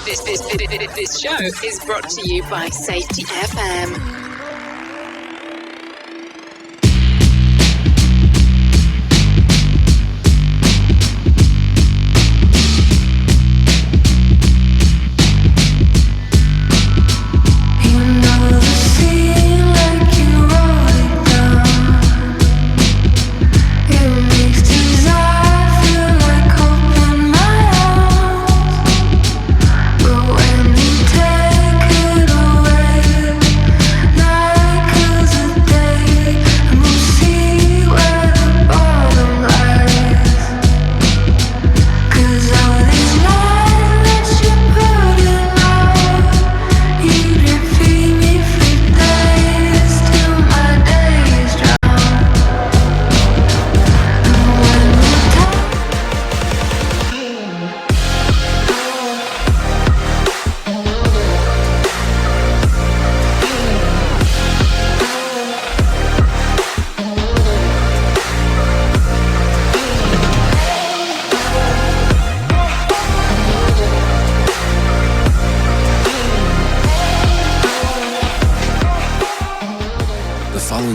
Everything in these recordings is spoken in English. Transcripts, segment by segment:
This show is brought to you by Safety FM.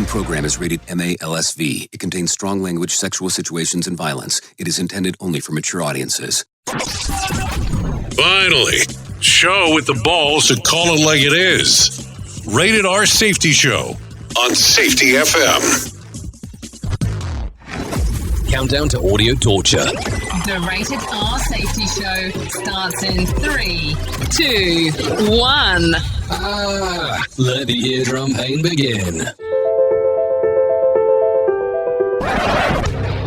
Program is rated MALSV. It contains strong language, sexual situations, and violence. It is intended only for mature audiences. Finally, show with the balls to call it like it is. Rated R Safety Show on Safety FM. Countdown to audio torture. The Rated R Safety Show starts in 3, 2, 1. Let the eardrum pain begin.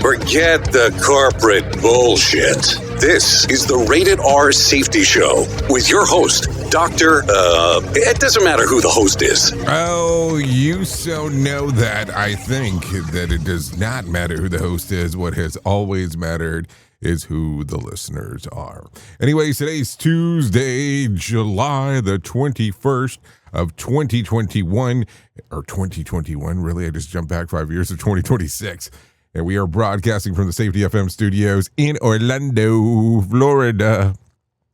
Forget the corporate bullshit. This is the Rated R Safety Show with your host, it doesn't matter who the host is. Oh, you so know that. I think that it does not matter who the host is. What has always mattered is who the listeners are. Anyways, today's Tuesday, July the 21st of 2021, or 2021, really? I just jumped back 5 years to 2026. And we are broadcasting from the Safety FM studios in Orlando, Florida,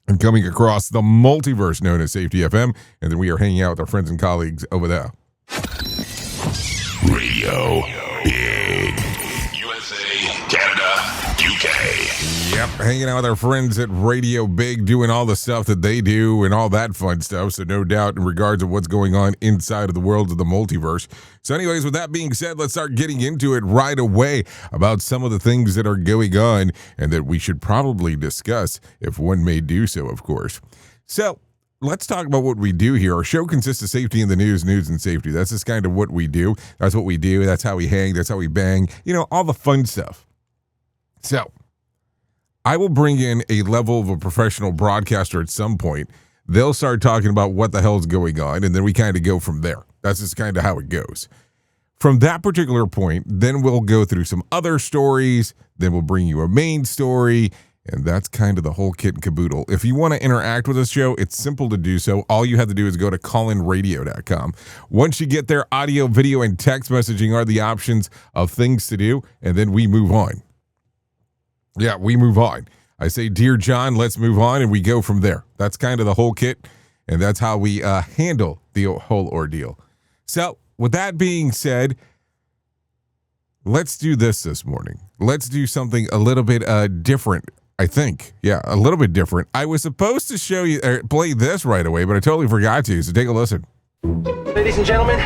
and coming across the multiverse known as Safety FM. And then we are hanging out with our friends and colleagues over there. Radio Big. USA, Canada, UK. Yep, hanging out with our friends at Radio Big, doing all the stuff that they do and all that fun stuff. So no doubt in regards of what's going on inside of the world of the multiverse. So anyways, with that being said, let's start getting into it right away about some of the things that are going on and that we should probably discuss, if one may do so, of course. So let's talk about what we do here. Our show consists of safety in the news and safety. That's just kind of what we do. That's what we do. That's how we hang. That's how we bang. You know, all the fun stuff. So I will bring in a level of a professional broadcaster at some point. They'll start talking about what the hell's going on, and then we kind of go from there. That's just kind of how it goes. From that particular point, then we'll go through some other stories, then we'll bring you a main story, and that's kind of the whole kit and caboodle. If you want to interact with this show, it's simple to do so. All you have to do is go to callinradio.com. Once you get there, audio, video, and text messaging are the options of things to do, and then we move on. Yeah, we move on. I say, Dear John, let's move on, and we go from there. That's kind of the whole kit, and that's how we handle the whole ordeal. So, with that being said, let's do this morning. Let's do something a little bit different, I think. Yeah, a little bit different. I was supposed to show you, play this right away, but I totally forgot to, so take a listen. Ladies and gentlemen,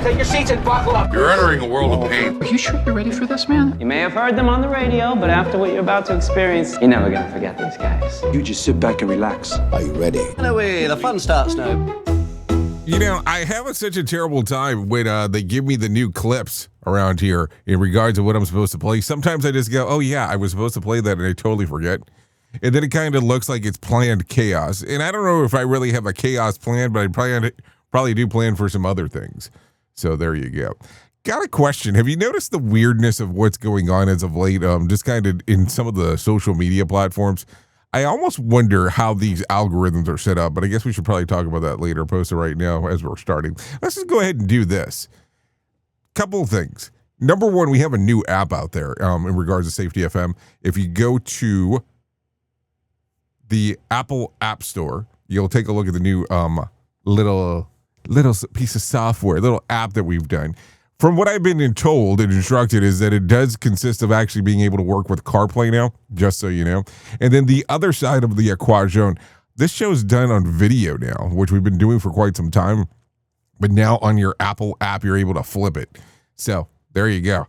take your seats and buckle up. You're entering a world of pain. Are you sure you're ready for this, man? You may have heard them on the radio, but after what you're about to experience, you're never gonna forget these guys. You just sit back and relax. Are you ready? No way, the fun starts now. You know, I have such a terrible time when they give me the new clips around here in regards to what I'm supposed to play. Sometimes I just go, oh yeah, I was supposed to play that, and I totally forget. And then it kind of looks like it's planned chaos. And I don't know if I really have a chaos plan, but I probably do plan for some other things. So there you go. Got a question. Have you noticed the weirdness of what's going on as of late? Just kind of in some of the social media platforms. I almost wonder how these algorithms are set up, but I guess we should probably talk about that later. Post it right now as we're starting. Let's just go ahead and do this. Couple of things. Number one, we have a new app out there in regards to Safety FM. If you go to the Apple App Store, you'll take a look at the new little piece of software, little app that we've done. From what I've been told and instructed is that it does consist of actually being able to work with CarPlay now, just so you know. And then the other side of the Quadrone, this show's done on video now, which we've been doing for quite some time. But now on your Apple app, you're able to flip it. So there you go.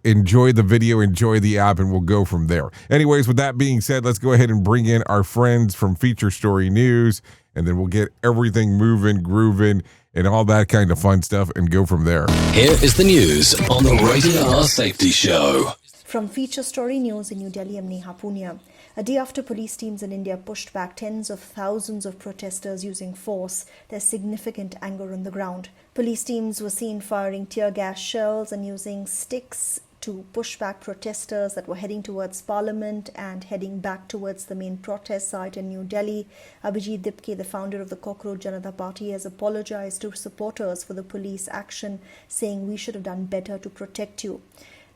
Enjoy the video, enjoy the app, and we'll go from there. Anyways, with that being said, let's go ahead and bring in our friends from Feature Story News, and then we'll get everything moving, grooving, and all that kind of fun stuff and go from there. Here is the news on the Rated R Safety Show. From Feature Story News in New Delhi, I'm Neha Punia. A day after police teams in India pushed back tens of thousands of protesters using force, there's significant anger on the ground. Police teams were seen firing tear gas shells and using sticks to push back protesters that were heading towards Parliament and heading back towards the main protest site in New Delhi. Abhijit Dipke, the founder of the Cockroach Janata Party, has apologized to supporters for the police action, saying we should have done better to protect you.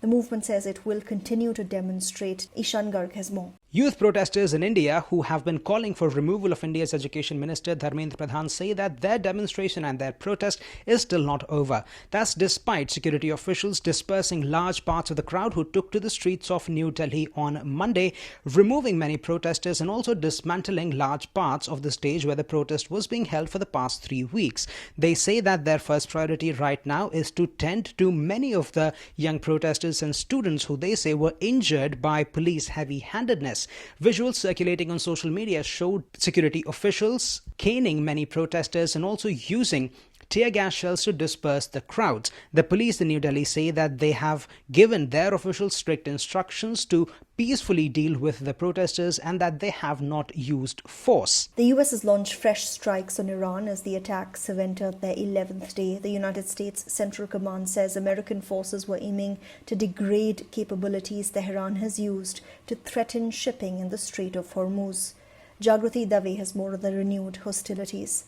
The movement says it will continue to demonstrate. Ishan Garg has more. Youth protesters in India who have been calling for removal of India's Education Minister Dharmendra Pradhan say that their demonstration and their protest is still not over. That's despite security officials dispersing large parts of the crowd who took to the streets of New Delhi on Monday, removing many protesters and also dismantling large parts of the stage where the protest was being held for the past 3 weeks. They say that their first priority right now is to tend to many of the young protesters and students who they say were injured by police heavy-handedness. Visuals circulating on social media showed security officials caning many protesters and also using tear gas shells to disperse the crowds. The police in New Delhi say that they have given their officials strict instructions to peacefully deal with the protesters and that they have not used force. The US has launched fresh strikes on Iran as the attacks have entered their 11th day. The United States Central Command says American forces were aiming to degrade capabilities Tehran has used to threaten shipping in the Strait of Hormuz. Jagrati Dave has more of the renewed hostilities.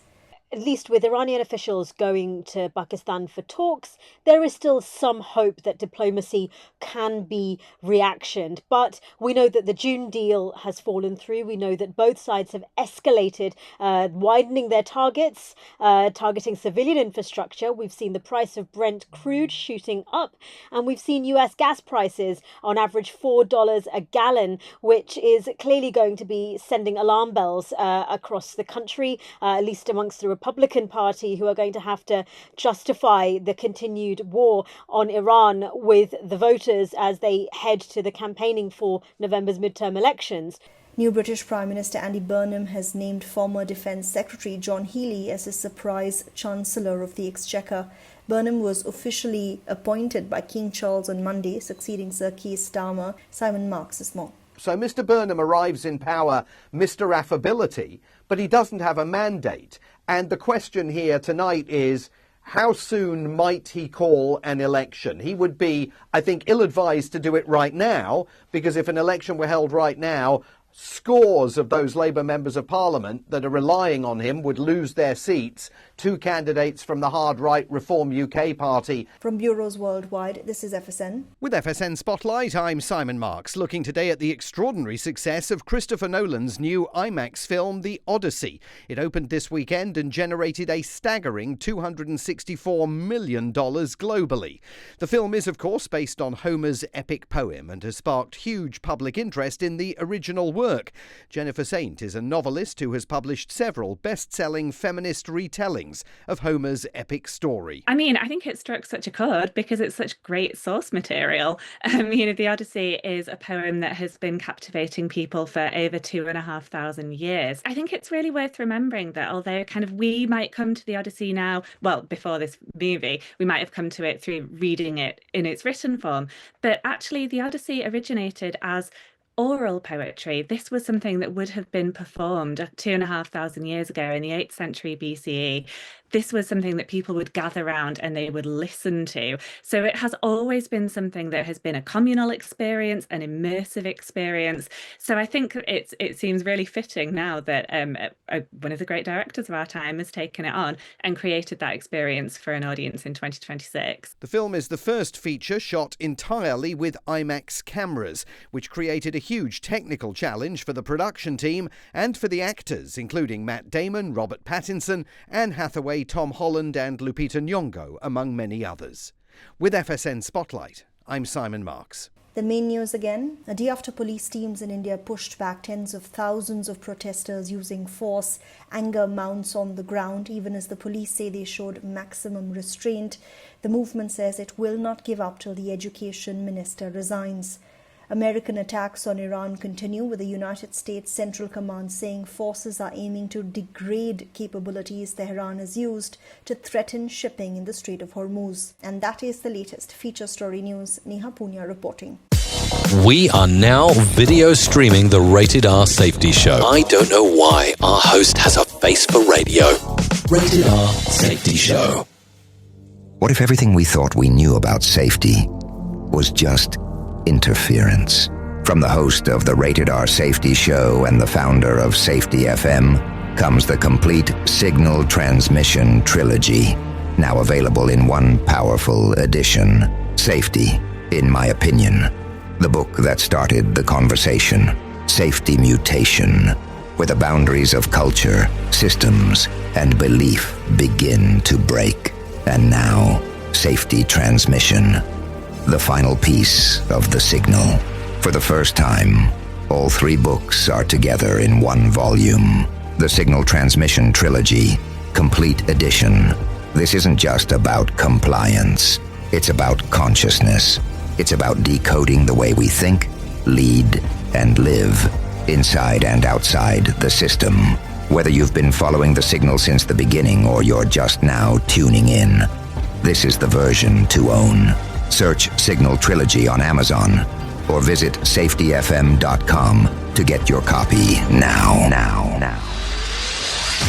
At least with Iranian officials going to Pakistan for talks, there is still some hope that diplomacy can be reactioned. But we know that the June deal has fallen through. We know that both sides have escalated, widening their targets, targeting civilian infrastructure. We've seen the price of Brent crude shooting up, and we've seen US gas prices on average $4 a gallon, which is clearly going to be sending alarm bells across the country, at least amongst the Republican Party, who are going to have to justify the continued war on Iran with the voters as they head to the campaigning for November's midterm elections. New British Prime Minister Andy Burnham has named former Defence Secretary John Healey as his surprise Chancellor of the Exchequer. Burnham was officially appointed by King Charles on Monday, succeeding Sir Keir Starmer. Simon Marks is more. So Mr. Burnham arrives in power, Mr. Affability, but he doesn't have a mandate. And the question here tonight is, how soon might he call an election? He would be, I think, ill-advised to do it right now, because if an election were held right now, scores of those Labour members of Parliament that are relying on him would lose their seats. 2 candidates from the hard-right Reform UK party. From bureaus worldwide, this is FSN. With FSN Spotlight, I'm Simon Marks, looking today at the extraordinary success of Christopher Nolan's new IMAX film, The Odyssey. It opened this weekend and generated a staggering $264 million globally. The film is, of course, based on Homer's epic poem and has sparked huge public interest in the original work. Jennifer Saint is a novelist who has published several best-selling feminist retellings of Homer's epic story. I mean, I think it struck such a chord because it's such great source material. The Odyssey is a poem that has been captivating people for over 2,500 years. I think it's really worth remembering that although we might come to the Odyssey now, well, before this movie, we might have come to it through reading it in its written form, but actually the Odyssey originated as oral poetry. This was something that would have been performed 2,500 years ago in the 8th century BCE this was something that people would gather around and they would listen to. So it has always been something that has been a communal experience, an immersive experience. So I think it seems really fitting now that one of the great directors of our time has taken it on and created that experience for an audience in 2026. The film is the first feature shot entirely with IMAX cameras, which created a huge technical challenge for the production team and for the actors, including Matt Damon, Robert Pattinson, Anne Hathaway, Tom Holland and Lupita Nyong'o, among many others. With FSN Spotlight, I'm Simon Marks. The main news again. A day after police teams in India pushed back tens of thousands of protesters using force, anger mounts on the ground, even as the police say they showed maximum restraint. The movement says it will not give up till the education minister resigns. American attacks on Iran continue, with the United States Central Command saying forces are aiming to degrade capabilities Tehran has used to threaten shipping in the Strait of Hormuz. And that is the latest feature story news. Neha Punya reporting. We are now video streaming the Rated R Safety Show. I don't know why our host has a face for radio. Rated R Safety Show. What if everything we thought we knew about safety was just interference? From the host of the Rated R Safety Show and the founder of Safety FM comes the complete signal transmission trilogy, now available in one powerful edition. Safety, in my opinion, the book that started the conversation. Safety Mutation, where the boundaries of culture, systems, and belief begin to break. And now, Safety Transmission, the final piece of the signal. For the first time, all three books are together in one volume. The Signal Transmission Trilogy, Complete Edition. This isn't just about compliance. It's about consciousness. It's about decoding the way we think, lead, and live, inside and outside the system. Whether you've been following the signal since the beginning or you're just now tuning in, this is the version to own. Search Signal Trilogy on Amazon or visit safetyfm.com to get your copy now.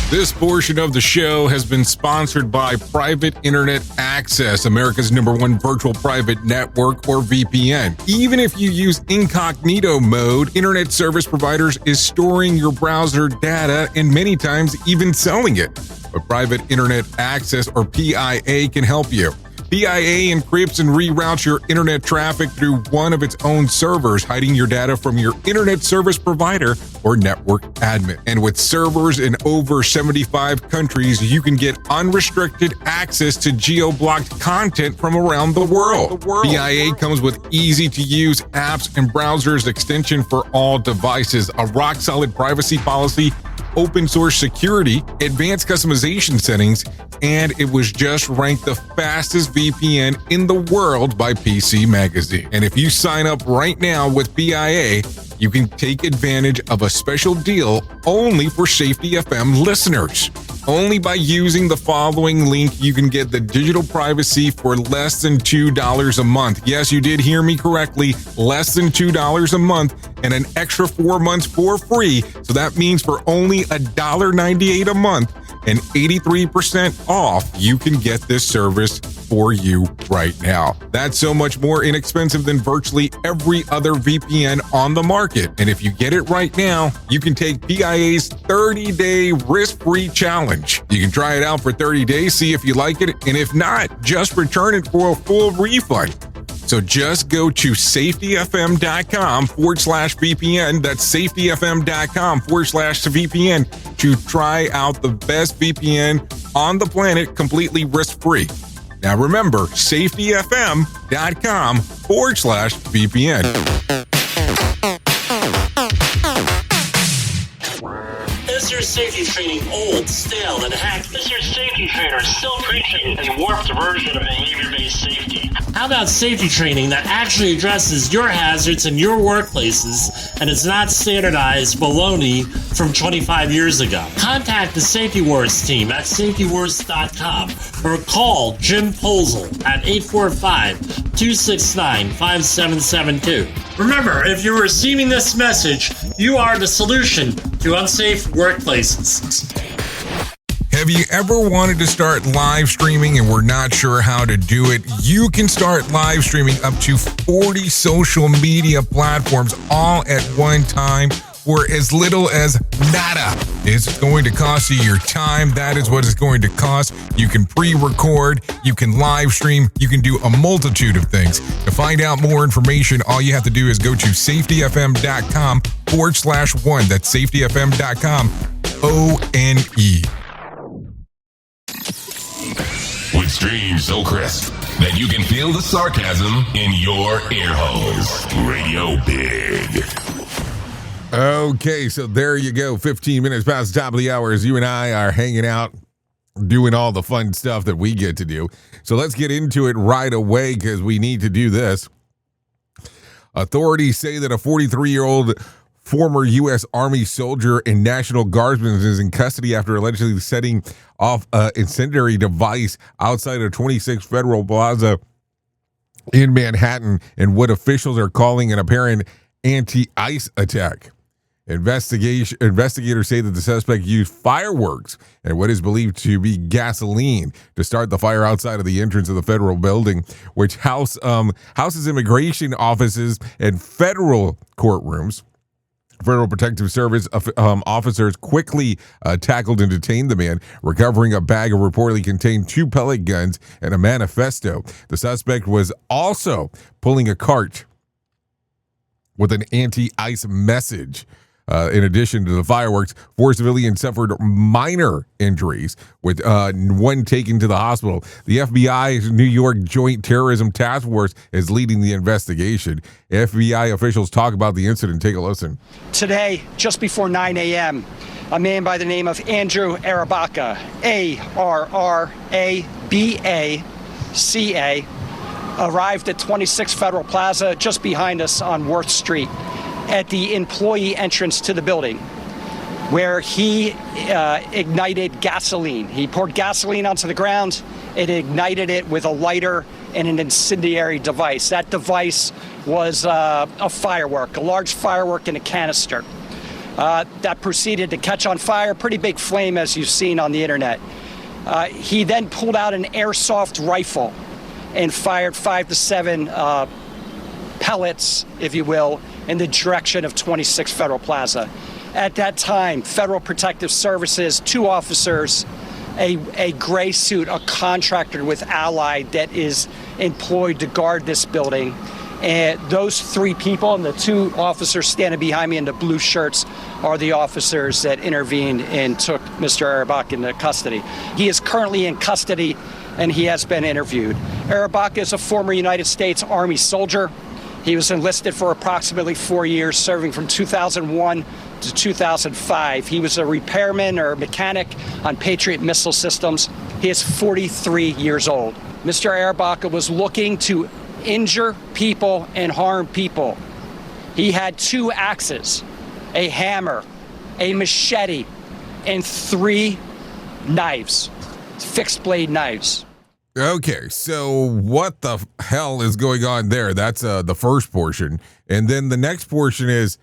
This portion of the show has been sponsored by Private Internet Access, America's #1 virtual private network, or VPN. Even if you use incognito mode, internet service providers is storing your browser data and many times even selling it. But Private Internet Access, or PIA, can help you. PIA encrypts and reroutes your internet traffic through one of its own servers, hiding your data from your internet service provider or network admin. And with servers in over 75 countries, you can get unrestricted access to geo-blocked content from around the world. PIA comes with easy-to-use apps and browsers extension for all devices, a rock-solid privacy policy, open source security, advanced customization settings, and it was just ranked the fastest VPN in the world by PC Magazine. And if you sign up right now with PIA, you can take advantage of a special deal only for Safety FM listeners. Only by using the following link, you can get the digital privacy for less than $2 a month. Yes, you did hear me correctly, less than $2 a month, and an extra 4 months for free. So that means for only $1.98 a month and 83% off, you can get this service for you right now. That's so much more inexpensive than virtually every other VPN on the market. And if you get it right now, you can take PIA's 30-day risk-free challenge. You can try it out for 30 days, see if you like it, and if not, just return it for a full refund. So just go to safetyfm.com/VPN. That's safetyfm.com/VPN to try out the best VPN on the planet completely risk-free. Now remember, safetyfm.com/VPN. Is your safety training old, stale, and hacked? Is your safety trainer still preaching a warped version of behavior-based safety? How about safety training that actually addresses your hazards in your workplaces and is not standardized baloney from 25 years ago? Contact the Safety Wars team at safetywars.com or call Jim Posel at 845-269-5772. Remember, if you're receiving this message, you are the solution to unsafe workplaces. Have you ever wanted to start live streaming and were not sure how to do it? You can start live streaming up to 40 social media platforms all at one time for as little as nada. It's going to cost you your time. That is what it's going to cost. You can pre-record, you can live stream, you can do a multitude of things. To find out more information, all you have to do is go to safetyfm.com/one. That's safetyfm.com, ONE. With streams so crisp that you can feel the sarcasm in your ear holes. Radio Big. Okay, so there you go. 15 minutes past the top of the hour as you and I are hanging out, doing all the fun stuff that we get to do. So let's get into it right away because we need to do this. Authorities say that a 43-year-old former U.S. Army soldier and National Guardsman is in custody after allegedly setting off an incendiary device outside of 26 Federal Plaza in Manhattan in what officials are calling an apparent anti-ICE attack. Investigators say that the suspect used fireworks and what is believed to be gasoline to start the fire outside of the entrance of the federal building, which houses immigration offices and federal courtrooms. Federal Protective Service officers quickly tackled and detained the man, recovering a bag of reportedly contained 2 pellet guns and a manifesto. The suspect was also pulling a cart with an anti-ICE message. In addition to the fireworks, 4 civilians suffered minor injuries, with one taken to the hospital. The FBI's New York Joint Terrorism Task Force is leading the investigation. FBI officials talk about the incident. Take a listen. Today, just before 9 a.m., a man by the name of Andrew Arabaca, A-R-R-A-B-A-C-A, arrived at 26 Federal Plaza, just behind us on Worth Street, at the employee entrance to the building, where he ignited gasoline. He poured gasoline onto the ground and ignited it with a lighter and an incendiary device. That device was a firework, a large firework in a canister. That proceeded to catch on fire, pretty big flame as you've seen on the internet. He then pulled out an airsoft rifle and fired 5 to 7 pellets, if you will, in the direction of 26 Federal Plaza. At that time, Federal Protective Services, 2 officers, a gray suit, a contractor with Allied that is employed to guard this building. And those 3 people and the 2 officers standing behind me in the blue shirts are the officers that intervened and took Mr. Arabaca into custody. He is currently in custody and he has been interviewed. Arabaca is a former United States Army soldier. He was enlisted for approximately 4 years, serving from 2001 to 2005. He was a repairman or mechanic on Patriot missile systems. He is 43 years old. Mr. Arabaca was looking to injure people and harm people. He had 2 axes, a hammer, a machete, and 3 knives, fixed blade knives. Okay, so what the hell is going on there? That's the first portion. And then the next portion is,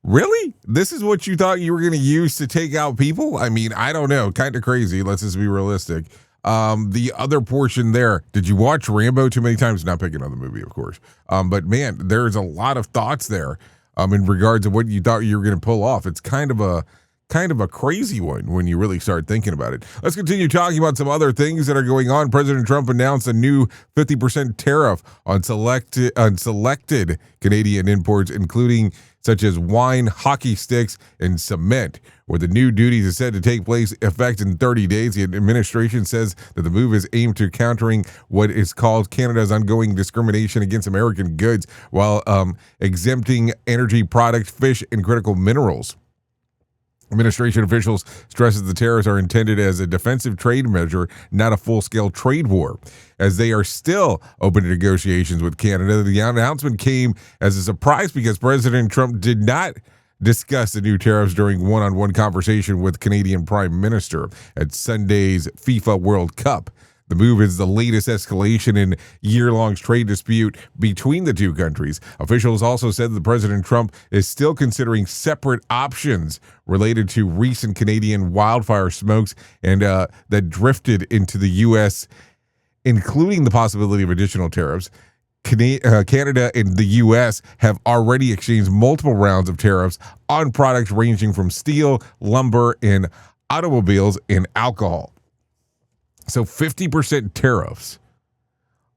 really? This is what you thought you were going to use to take out people? I mean, I don't know. Kind of crazy. Let's just be realistic. The other portion there, did you watch Rambo too many times? Not picking on the movie, of course. But man, there's a lot of thoughts there in regards to what you thought you were going to pull off. It's kind of a crazy one when you really start thinking about it. Let's continue talking about some other things that are going on. President Trump announced a new 50% tariff on selected Canadian imports, including such as wine, hockey sticks, and cement, where the new duties is said to take effect in 30 days. The administration says that the move is aimed to countering what is called Canada's ongoing discrimination against American goods while exempting energy products, fish, and critical minerals. Administration officials stress that the tariffs are intended as a defensive trade measure, not a full-scale trade war. As they are still open to negotiations with Canada, the announcement came as a surprise because President Trump did not discuss the new tariffs during one-on-one conversation with Canadian Prime Minister at Sunday's FIFA World Cup. The move is the latest escalation in year-long trade dispute between the two countries. Officials also said that President Trump is still considering separate options related to recent Canadian wildfire smokes and that drifted into the U.S., including the possibility of additional tariffs. Canada and the U.S. have already exchanged multiple rounds of tariffs on products ranging from steel, lumber, and automobiles and alcohol. So 50% tariffs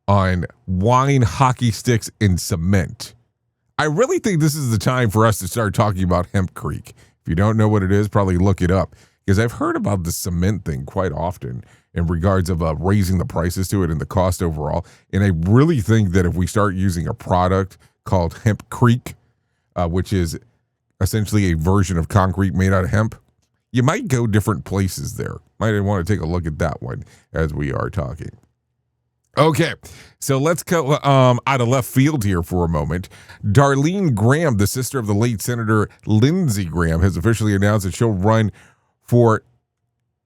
on wine, hockey sticks, and cement. I really think this is the time for us to start talking about Hemp Creek. If you don't know what it is, probably look it up, because I've heard about the cement thing quite often in regards of raising the prices to it and the cost overall. And I really think that if we start using a product called Hemp Creek, which is essentially a version of concrete made out of hemp, you might go different places there. Might want to take a look at that one as we are talking. Okay, so let's go out of left field here for a moment. Darlene Graham, the sister of the late Senator Lindsey Graham, has officially announced that she'll run for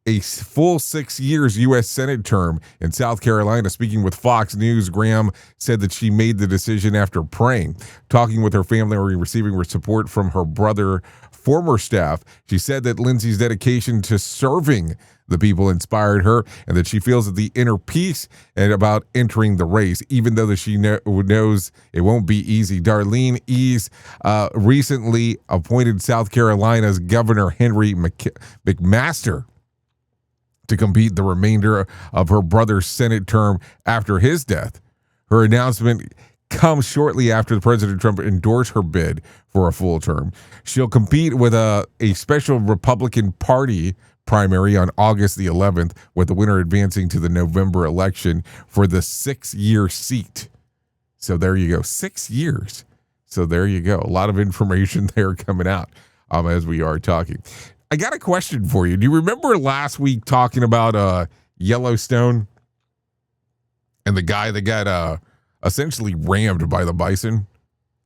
a full 6 years U.S. Senate term in South Carolina. Speaking with Fox News, Graham said that she made the decision after praying, talking with her family, and receiving support from her brother, former staff. She said that Lindsey's dedication to serving the people inspired her, and that she feels that the inner peace and about entering the race, even though that she knows it won't be easy. Darlene is recently appointed South Carolina's Governor Henry McMaster to compete the remainder of her brother's Senate term after his death. Her announcement comes shortly after President Trump endorsed her bid for a full term. She'll compete with a special Republican Party primary on August the 11th, with the winner advancing to the November election for the 6-year seat. So there you go, 6 years. So there you go. A lot of information there coming out as we are talking. I got a question for you. Do you remember last week talking about Yellowstone and the guy that got essentially rammed by the bison?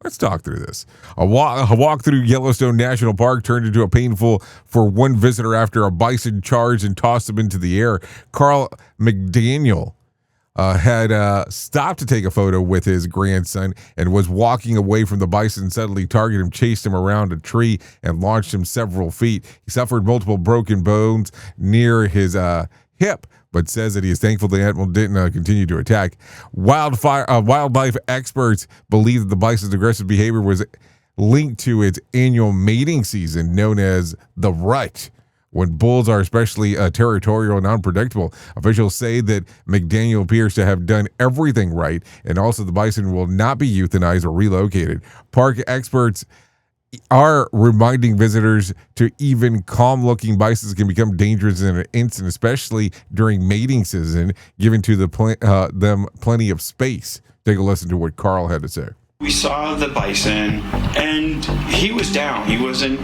Let's talk through this. A walk through Yellowstone National Park turned into a painful for one visitor after a bison charged and tossed him into the air. Carl McDaniel had stopped to take a photo with his grandson and was walking away from the bison. Suddenly targeted him, chased him around a tree, and launched him several feet. He suffered multiple broken bones near his hip, but says that he is thankful the animal didn't continue to attack. Wildlife experts believe that the bison's aggressive behavior was linked to its annual mating season, known as the rut, when bulls are especially territorial and unpredictable. Officials say that McDaniel appears to have done everything right, and also the bison will not be euthanized or relocated. Park experts are reminding visitors to even calm-looking bisons can become dangerous in an instant, especially during mating season, giving to them plenty of space. Take a listen to what Carl had to say. We saw the bison, and he was down. He wasn't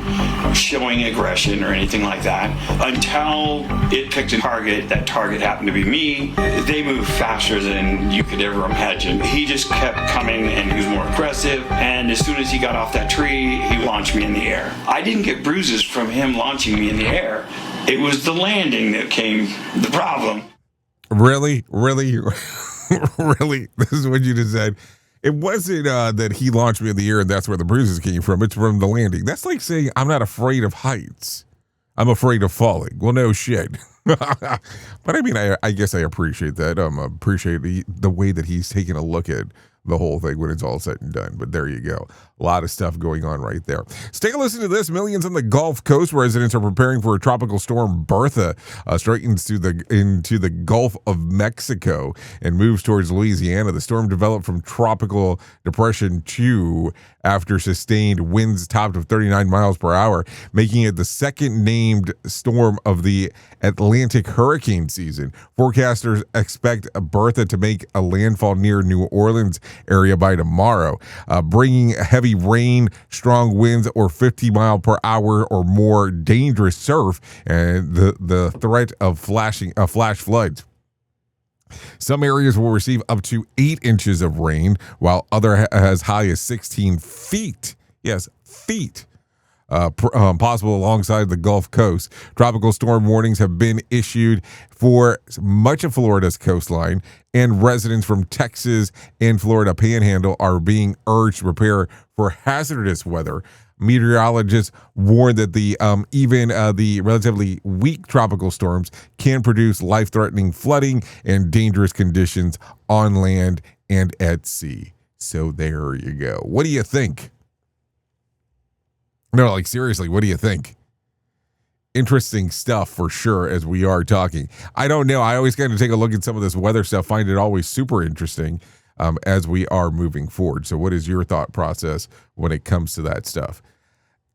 showing aggression or anything like that until it picked a target. That target happened to be me. They moved faster than you could ever imagine. He just kept coming, and he was more aggressive, and as soon as he got off that tree, he launched me in the air. I didn't get bruises from him launching me in the air. It was the landing that came the problem. Really? Really? Really? This is what you just said. It wasn't that he launched me in the air and that's where the bruises came from. It's from the landing. That's like saying I'm not afraid of heights. I'm afraid of falling. Well, no shit. But I mean, I guess I appreciate that. Appreciate the way that he's taking a look at the whole thing when it's all said and done. But there you go. A lot of stuff going on right there. So take a listen to this. Millions on the Gulf Coast residents are preparing for a tropical storm. Bertha straightens into the Gulf of Mexico and moves towards Louisiana. The storm developed from Tropical Depression 2 after sustained winds topped of 39 miles per hour, making it the second named storm of the Atlantic hurricane season. Forecasters expect Bertha to make a landfall near New Orleans area by tomorrow, bringing heavy rain, strong winds, or 50 mile per hour or more dangerous surf, and the threat of flash floods. Some areas will receive up to 8 inches of rain, while other as high as 16 feet. Yes, feet. possible alongside the Gulf Coast. Tropical storm warnings have been issued for much of Florida's coastline, and residents from Texas and Florida Panhandle are being urged to prepare for hazardous weather. Meteorologists warn that the relatively weak tropical storms can produce life-threatening flooding and dangerous conditions on land and at sea. So there you go. What do you think? No, like seriously, what do you think? Interesting stuff for sure as we are talking. I don't know. I always kind of take a look at some of this weather stuff, find it always super interesting as we are moving forward. So what is your thought process when it comes to that stuff?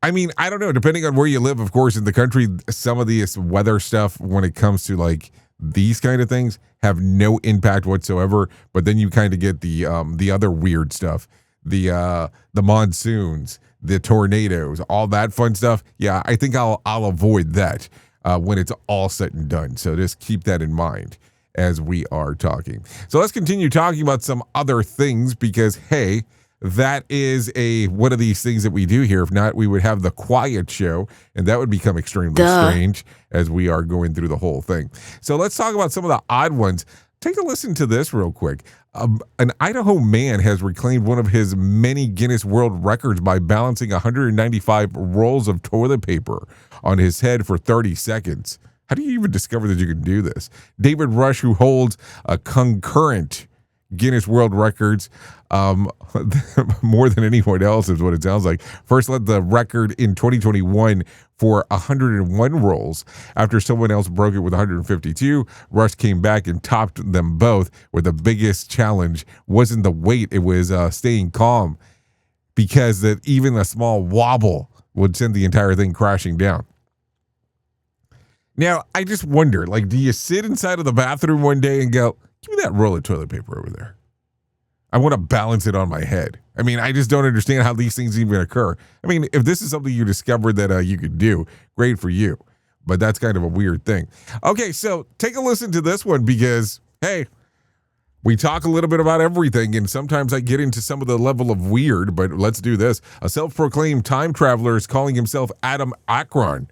I mean, I don't know. Depending on where you live, of course, in the country, some of this weather stuff when it comes to like these kind of things have no impact whatsoever. But then you kind of get the other weird stuff, the monsoons, the tornadoes, all that fun stuff. Yeah, I think I'll avoid that when it's all said and done. So just keep that in mind as we are talking. So let's continue talking about some other things because, hey, that is one of these things that we do here. If not, we would have the quiet show, and that would become extremely strange as we are going through the whole thing. So let's talk about some of the odd ones. Take a listen to this real quick. An Idaho man has reclaimed one of his many Guinness World Records by balancing 195 rolls of toilet paper on his head for 30 seconds. How do you even discover that you can do this? David Rush, who holds a concurrent Guinness World Records more than anyone else is what it sounds like. First led the record in 2021 for 101 rolls. After someone else broke it with 152, Rush came back and topped them both, where the biggest challenge wasn't the weight, it was staying calm, because that even a small wobble would send the entire thing crashing down. Now, I just wonder, like, do you sit inside of the bathroom one day and go, give me that roll of toilet paper over there? I want to balance it on my head. I mean, I just don't understand how these things even occur. I mean, if this is something you discovered that you could do, great for you. But that's kind of a weird thing. Okay, so take a listen to this one because, hey, we talk a little bit about everything, and sometimes I get into some of the level of weird, but let's do this. A self-proclaimed time traveler is calling himself Adam Akron,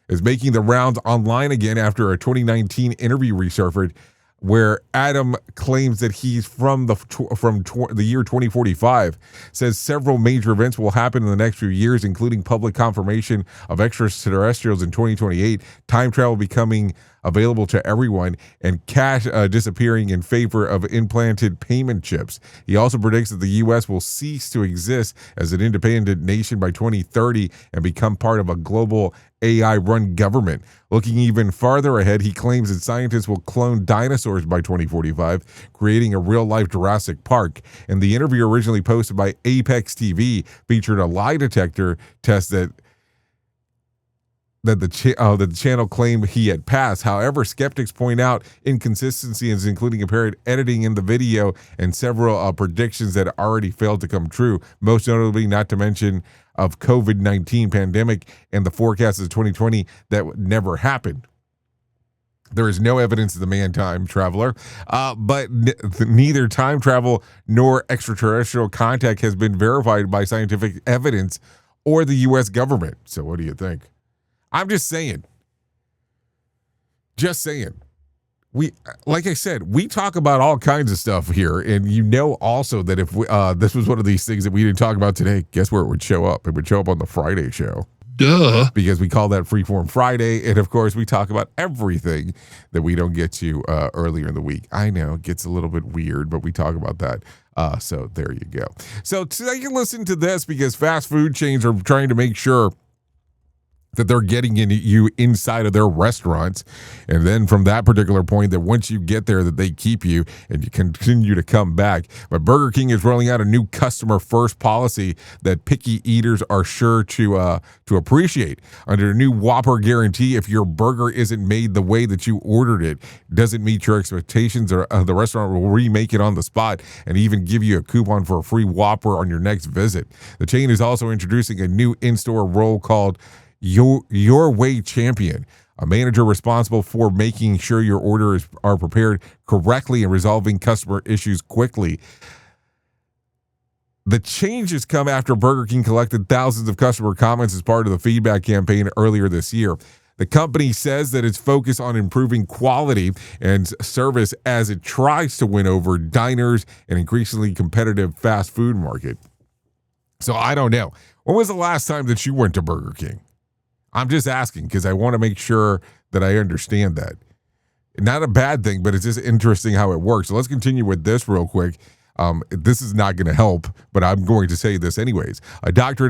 is making the rounds online again after a 2019 interview resurfaced where Adam claims that he's from the year 2045, says several major events will happen in the next few years, including public confirmation of extraterrestrials in 2028, time travel becoming available to everyone, and cash disappearing in favor of implanted payment chips. He also predicts that the U.S. will cease to exist as an independent nation by 2030 and become part of a global AI-run government. Looking even farther ahead, he claims that scientists will clone dinosaurs by 2045, creating a real-life Jurassic Park. And the interview, originally posted by Apex TV, featured a lie detector test that the channel claimed he had passed. However, skeptics point out inconsistencies, including apparent editing in the video and several predictions that already failed to come true, most notably, not to mention, of COVID-19 pandemic and the forecast of 2020 that never happened. There is no evidence of the man time traveler, but neither time travel nor extraterrestrial contact has been verified by scientific evidence or the U.S. government. So what do you think? I'm just saying. Just saying. Like I said, we talk about all kinds of stuff here, and you know also that if this was one of these things that we didn't talk about today, guess where it would show up? It would show up on the Friday show. Duh. Because we call that Freeform Friday, and of course we talk about everything that we don't get to earlier in the week. I know, it gets a little bit weird, but we talk about that. So there you go. So take a listen to this because fast food chains are trying to make sure that they're getting you inside of their restaurants, and then from that particular point, that once you get there, that they keep you and you continue to come back. But Burger King is rolling out a new customer first policy that picky eaters are sure to appreciate. Under a new Whopper guarantee, if your burger isn't made the way that you ordered it, doesn't meet your expectations, or the restaurant will remake it on the spot and even give you a coupon for a free Whopper on your next visit. The chain is also introducing a new in-store role called Your Way Champion, a manager responsible for making sure your orders are prepared correctly and resolving customer issues quickly. The changes come after Burger King collected thousands of customer comments as part of the feedback campaign earlier this year. The company says that it's focused on improving quality and service as it tries to win over diners and increasingly competitive fast food market. So I don't know. When was the last time that you went to Burger King? I'm just asking because I want to make sure that I understand that. Not a bad thing, but it's just interesting how it works. So let's continue with this real quick. This is not going to help, but I'm going to say this anyways. A doctor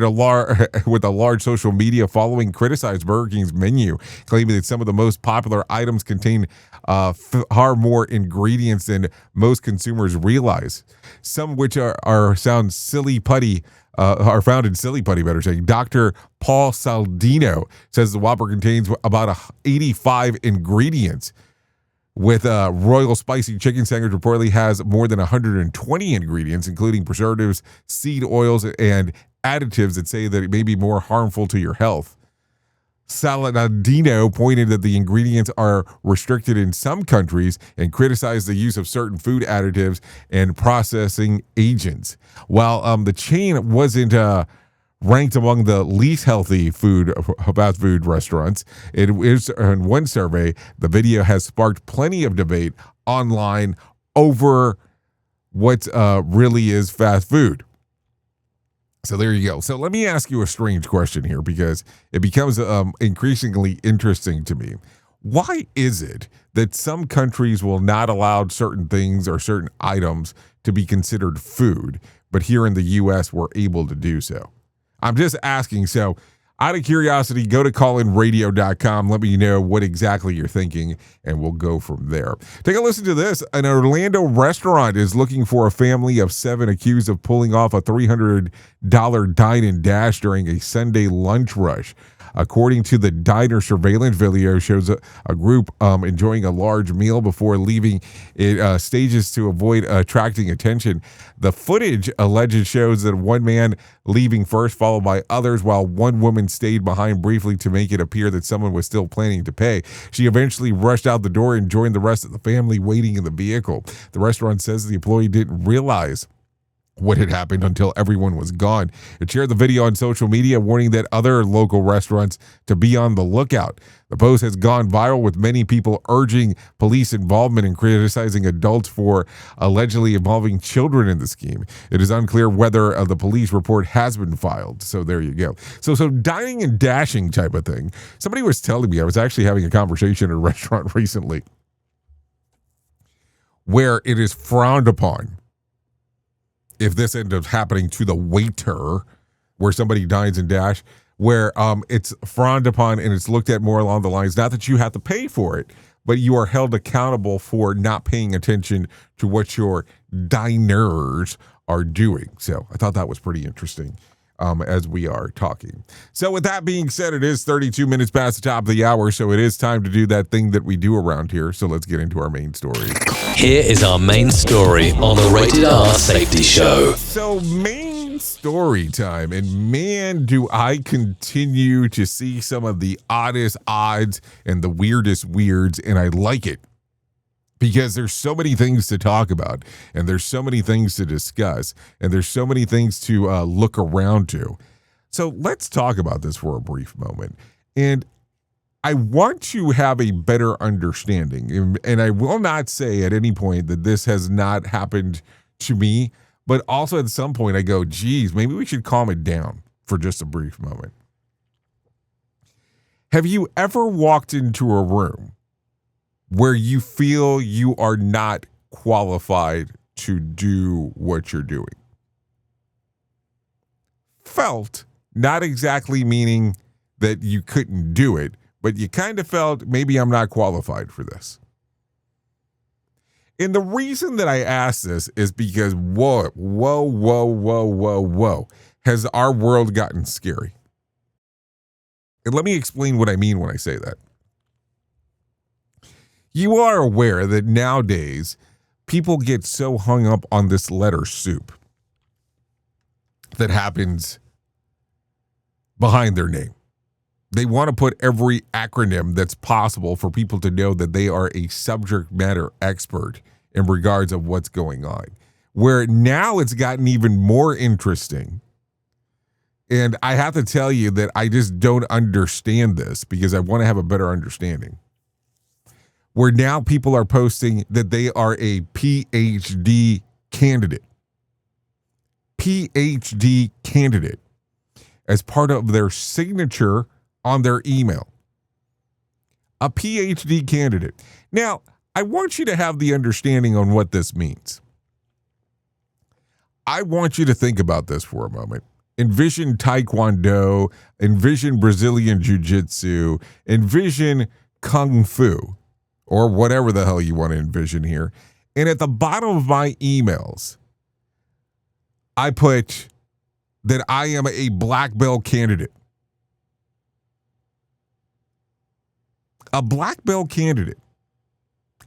with a large social media following criticized Burger King's menu, claiming that some of the most popular items contain far more ingredients than most consumers realize. Some which are found in silly putty, better saying. Dr. Paul Saldino says the Whopper contains about 85 ingredients, with Royal Spicy Chicken Sandwich reportedly has more than 120 ingredients, including preservatives, seed oils, and additives that say that it may be more harmful to your health. Saladino pointed that the ingredients are restricted in some countries and criticized the use of certain food additives and processing agents. While the chain wasn't ranked among the least healthy fast food restaurants, it is in one survey. The video has sparked plenty of debate online over what really is fast food. So there you go. So let me ask you a strange question here, because it becomes increasingly interesting to me. Why is it that some countries will not allow certain things or certain items to be considered food, but here in the U.S. we're able to do so? I'm just asking. So out of curiosity, go to callinradio.com. Let me know what exactly you're thinking, and we'll go from there. Take a listen to this. An Orlando restaurant is looking for a family of 7 accused of pulling off a $300 Dine-and-Dash during a Sunday lunch rush. According to the diner surveillance video, shows a group enjoying a large meal before leaving it stages to avoid attracting attention. The footage alleged shows that one man leaving first, followed by others, while one woman stayed behind briefly to make it appear that someone was still planning to pay. She eventually rushed out the door and joined the rest of the family waiting in the vehicle. The restaurant says the employee didn't realize what had happened until everyone was gone. It shared the video on social media, warning that other local restaurants to be on the lookout. The post has gone viral, with many people urging police involvement and criticizing adults for allegedly involving children in the scheme. It is unclear whether the police report has been filed. So there you go. So dining and dashing type of thing. Somebody was telling me, I was actually having a conversation at a restaurant recently where it is frowned upon if this ends up happening to the waiter, where somebody dines and dash, where it's frowned upon and it's looked at more along the lines, not that you have to pay for it, but you are held accountable for not paying attention to what your diners are doing. So I thought that was pretty interesting as we are talking. So with that being said, it is 32 minutes past the top of the hour, so it is time to do that thing that we do around here. So let's get into our main story. Here is our main story on the Rated R Safety Show. So main story time, and man, do I continue to see some of the oddest odds and the weirdest weirds, and I like it. Because there's so many things to talk about, and there's so many things to discuss, and there's so many things to look around to. So let's talk about this for a brief moment. And I want to have a better understanding. And I will not say at any point that this has not happened to me, but also at some point I go, geez, maybe we should calm it down for just a brief moment. Have you ever walked into a room where you feel you are not qualified to do what you're doing? Felt, not exactly meaning that you couldn't do it, but you kind of felt, maybe I'm not qualified for this. And the reason that I ask this is because whoa, has our world gotten scary? And let me explain what I mean when I say that. You are aware that nowadays people get so hung up on this letter soup that happens behind their name. They want to put every acronym that's possible for people to know that they are a subject matter expert in regards of what's going on. where now it's gotten even more interesting. And I have to tell you that I just don't understand this because I want to have a better understanding. Where now people are posting that they are a PhD candidate. PhD candidate as part of their signature on their email. A PhD candidate. Now, I want you to have the understanding on what this means. I want you to think about this for a moment. Envision Taekwondo, envision Brazilian Jiu-Jitsu, envision Kung Fu, or whatever the hell you want to envision here. And at the bottom of my emails, I put that I am a black belt candidate. A black belt candidate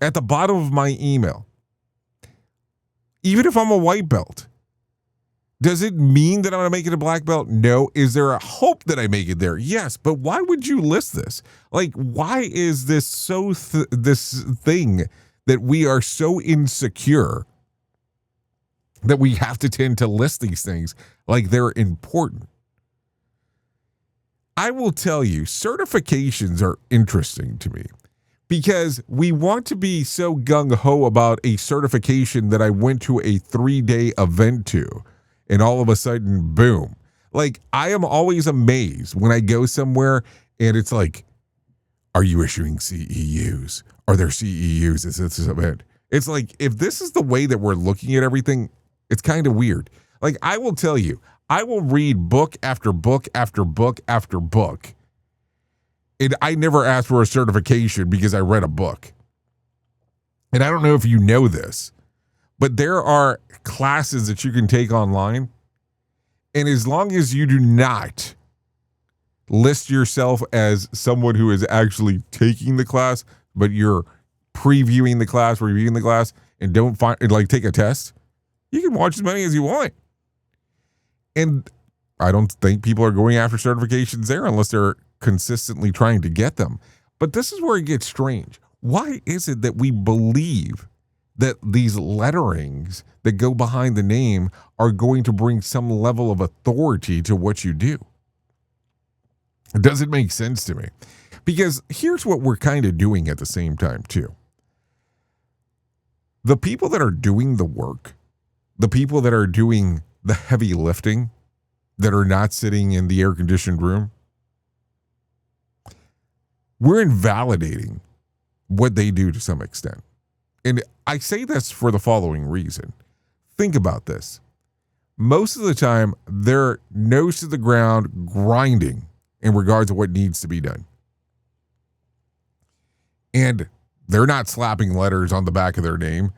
at the bottom of my email. Even if I'm a white belt. Does it mean that I'm going to make it a black belt? No. Is there a hope that I make it there? Yes. But why would you list this? Like, why is this this thing that we are so insecure that we have to tend to list these things like they're important? I will tell you, certifications are interesting to me because we want to be so gung-ho about a certification that I went to a 3-day event to. And all of a sudden, boom. Like, I am always amazed when I go somewhere and it's like, are you issuing CEUs? Are there CEUs? Is this event? It's like, if this is the way that we're looking at everything, it's kind of weird. Like, I will tell you, I will read book after book after book after book. And I never asked for a certification because I read a book. And I don't know if you know this, but there are classes that you can take online. And as long as you do not list yourself as someone who is actually taking the class, but you're previewing the class, reviewing the class, and don't take a test, you can watch as many as you want. And I don't think people are going after certifications there unless they're consistently trying to get them. But this is where it gets strange. Why is it that we believe that these letterings that go behind the name are going to bring some level of authority to what you do? It doesn't make sense to me. Because here's what we're kind of doing at the same time, too. The people that are doing the work, the people that are doing the heavy lifting, that are not sitting in the air-conditioned room, we're invalidating what they do to some extent. And I say this for the following reason. Think about this. Most of the time, they're nose to the ground grinding in regards to what needs to be done. And they're not slapping letters on the back of their name.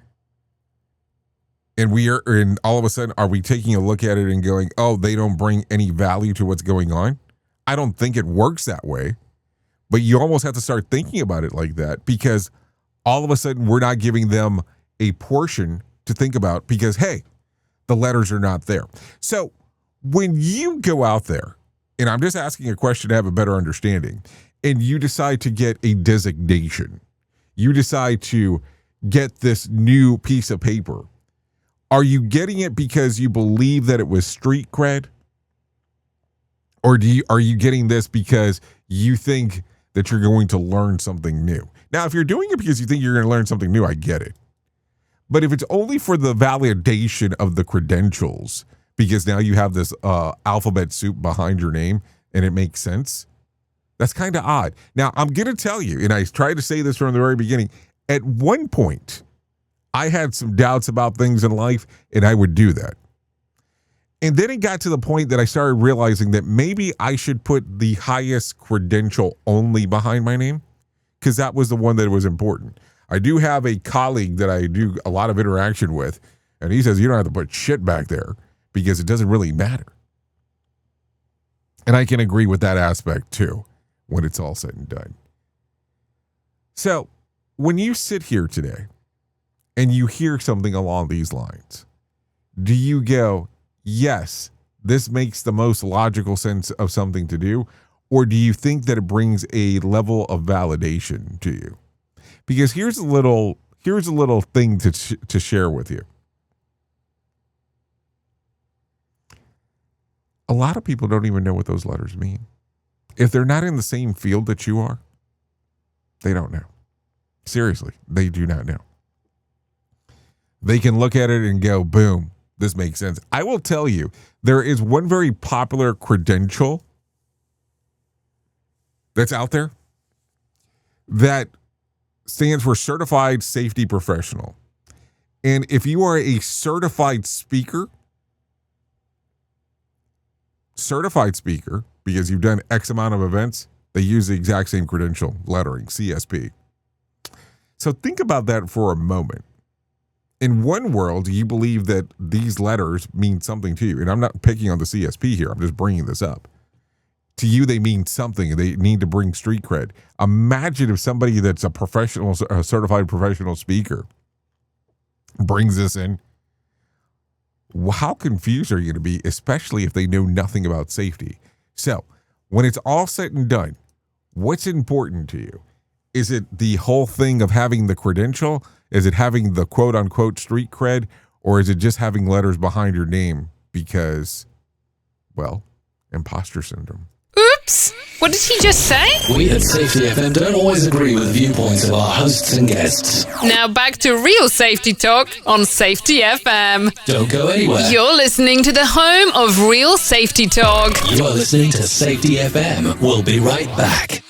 And all of a sudden, are we taking a look at it and going, oh, they don't bring any value to what's going on? I don't think it works that way. But you almost have to start thinking about it like that because all of a sudden we're not giving them a portion to think about because, hey, the letters are not there. So when you go out there, and I'm just asking a question to have a better understanding, and you decide to get a designation, you decide to get this new piece of paper, are you getting it because you believe that it was street cred? Or are you getting this because you think that you're going to learn something new? Now, if you're doing it because you think you're going to learn something new, I get it. But if it's only for the validation of the credentials, because now you have this alphabet soup behind your name and it makes sense, that's kind of odd. Now, I'm going to tell you, and I tried to say this from the very beginning, at one point, I had some doubts about things in life, and I would do that. And then it got to the point that I started realizing that maybe I should put the highest credential only behind my name, because that was the one that was important. I do have a colleague that I do a lot of interaction with, and he says you don't have to put shit back there because it doesn't really matter. And I can agree with that aspect too when it's all said and done. So when you sit here today and you hear something along these lines, do you go, yes, this makes the most logical sense of something to do? Or do you think that it brings a level of validation to you? Because here's a little thing to share with you. A lot of people don't even know what those letters mean. If they're not in the same field that you are, they don't know. Seriously, they do not know. They can look at it and go, boom, this makes sense. I will tell you, there is one very popular credential that's out there that stands for Certified Safety Professional. And if you are a certified speaker, because you've done X amount of events, they use the exact same credential lettering, CSP. So think about that for a moment. In one world, you believe that these letters mean something to you. And I'm not picking on the CSP here. I'm just bringing this up. To you, they mean something. They need to bring street cred. Imagine if somebody that's a certified professional speaker brings this in. How confused are you going to be, especially if they know nothing about safety? So when it's all said and done, what's important to you? Is it the whole thing of having the credential? Is it having the quote unquote street cred? Or is it just having letters behind your name because, well, imposter syndrome? Oops! What did he just say? We at Safety FM don't always agree with viewpoints of our hosts and guests. Now back to real safety talk on Safety FM. Don't go anywhere. You're listening to the home of real safety talk. You are listening to Safety FM. We'll be right back.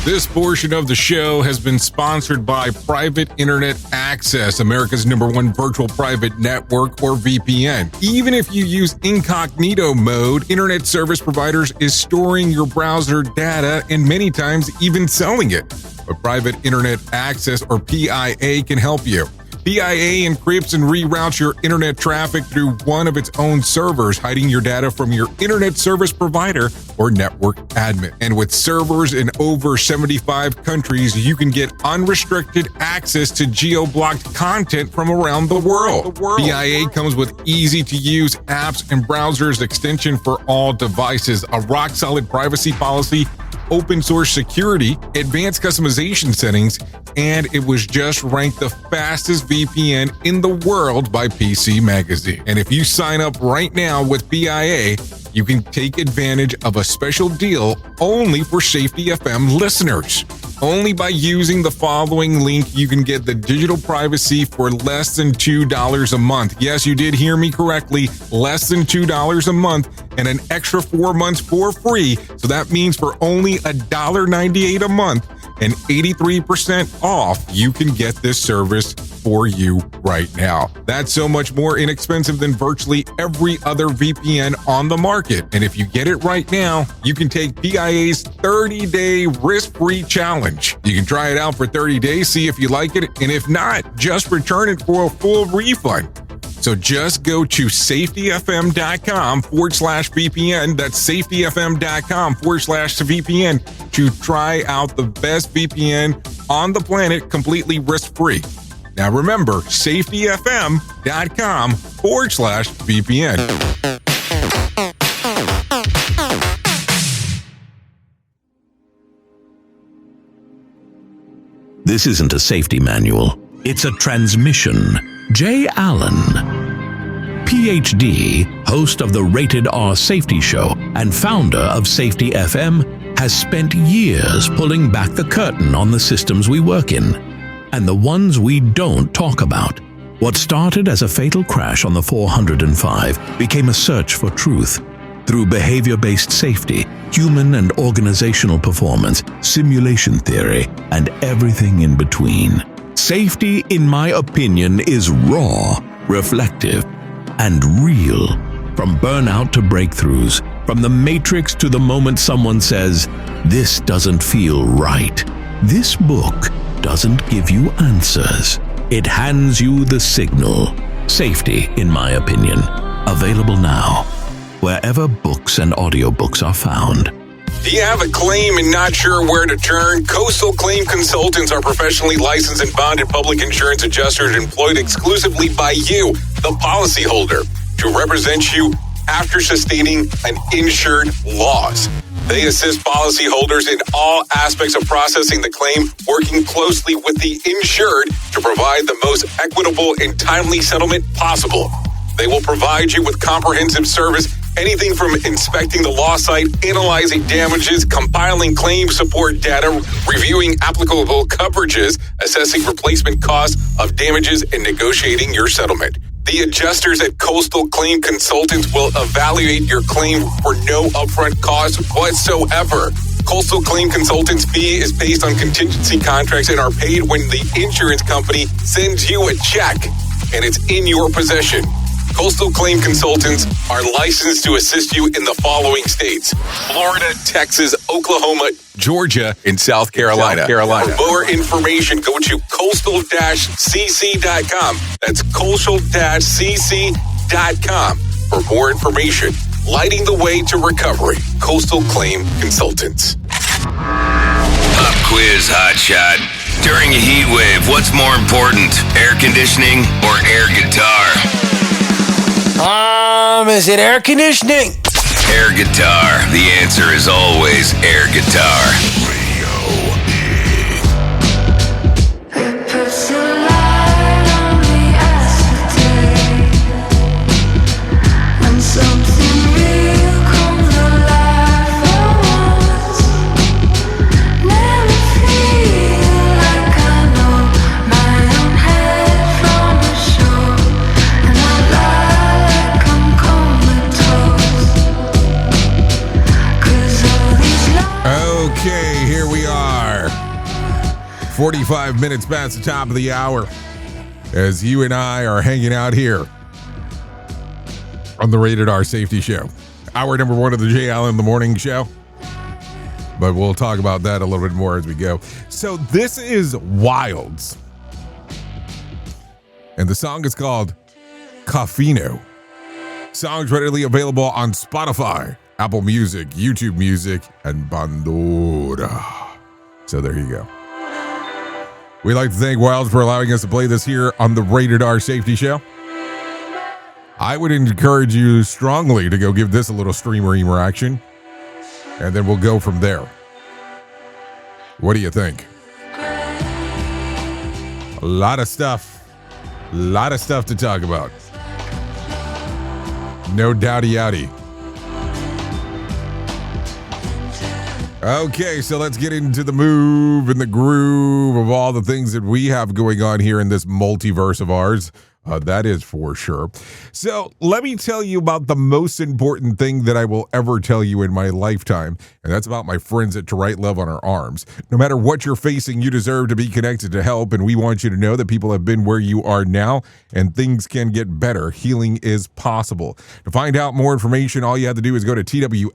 This portion of the show has been sponsored by Private Internet Access, America's #1 virtual private network, or VPN. Even if you use incognito mode, internet service providers is storing your browser data and many times even selling it. But Private Internet Access, or PIA, can help you. PIA encrypts and reroutes your internet traffic through one of its own servers, hiding your data from your internet service provider or network admin. And with servers in over 75 countries, you can get unrestricted access to geo-blocked content from around the world. PIA comes with easy-to-use apps and browsers extension for all devices, a rock-solid privacy policy, open source security, advanced customization settings, and it was just ranked the fastest VPN in the world by PC Magazine. And if you sign up right now with PIA, you can take advantage of a special deal only for Safety FM listeners. Only by using the following link, you can get the digital privacy for less than $2 a month. Yes, you did hear me correctly, less than $2 a month, and an extra 4 months for free. So that means for only $1.98 a month and 83% off, you can get this service for you right now. That's so much more inexpensive than virtually every other VPN on the market. And if you get it right now, you can take PIA's 30-day risk-free challenge. You can try it out for 30 days, see if you like it, and if not, just return it for a full refund. So just go to safetyfm.com/VPN. That's safetyfm.com/VPN to try out the best VPN on the planet completely risk-free. Now remember, safetyfm.com/VPN. This isn't a safety manual. It's a transmission. Jay Allen, PhD, host of the Rated R Safety Show and founder of Safety FM, has spent years pulling back the curtain on the systems we work in and the ones we don't talk about. What started as a fatal crash on the 405 became a search for truth through behavior-based safety, human and organizational performance, simulation theory, and everything in between. Safety, in my opinion, is raw, reflective, and real. From burnout to breakthroughs, from the matrix to the moment someone says, "This doesn't feel right." This book doesn't give you answers. It hands you the signal. Safety, in my opinion. Available now, wherever books and audiobooks are found. Do you have a claim and not sure where to turn? Coastal Claim Consultants are professionally licensed and bonded public insurance adjusters employed exclusively by you, the policyholder, to represent you after sustaining an insured loss. They assist policyholders in all aspects of processing the claim, working closely with the insured to provide the most equitable and timely settlement possible. They will provide you with comprehensive service Anything from inspecting the law site, analyzing damages, compiling claim support data, reviewing applicable coverages, assessing replacement costs of damages, and negotiating your settlement. The adjusters at Coastal Claim Consultants will evaluate your claim for no upfront cost whatsoever. Coastal Claim Consultants' fee is based on contingency contracts and are paid when the insurance company sends you a check and it's in your possession. Coastal Claim Consultants are licensed to assist you in the following states: Florida, Texas, Oklahoma, Georgia, and South Carolina. For more information, go to coastal-cc.com. That's coastal-cc.com. For more information, lighting the way to recovery. Coastal Claim Consultants. Pop quiz, hotshot. During a heat wave, what's more important, air conditioning or air guitar? Is it air conditioning? Air guitar. The answer is always air guitar. Okay, here we are. 45 minutes past the top of the hour as you and I are hanging out here on the Rated R Safety Show. Hour number 1 of the Jay Allen in the Morning Show. But we'll talk about that a little bit more as we go. So this is Wilds. And the song is called Coffino. Song's readily available on Spotify, Apple Music, YouTube Music, and Pandora. So there you go. We'd like to thank Wilds for allowing us to play this here on the Rated R Safety Show. I would encourage you strongly to go give this a little streamer action, and then we'll go from there. What do you think? A lot of stuff to talk about. No doubty outy. Okay, so let's get into the move and the groove of all the things that we have going on here in this multiverse of ours. That is for sure. So let me tell you about the most important thing that I will ever tell you in my lifetime, and that's about my friends at To Write Love on Our Arms. No matter what you're facing, you deserve to be connected to help, and we want you to know that people have been where you are now, and things can get better. Healing is possible. To find out more information, all you have to do is go to TWLOHA.com.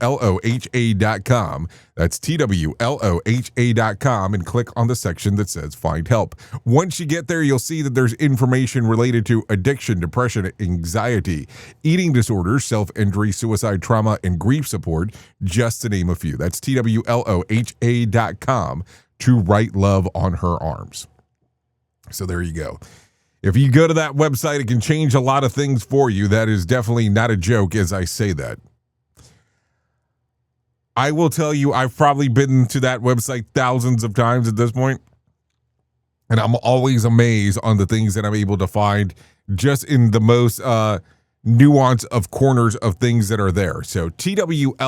That's TWLOHA.com and click on the section that says Find Help. Once you get there, you'll see that there's information related to addiction, depression, anxiety, eating disorders, self-injury, suicide, trauma, and grief support, just to name a few. That's TWLOHA.com, To Write Love on Her Arms. So there you go. If you go to that website, it can change a lot of things for you. That is definitely not a joke as I say that. I will tell you, I've probably been to that website thousands of times at this point, and I'm always amazed on the things that I'm able to find just in the most nuance of corners of things that are there. So TWLOHA.com,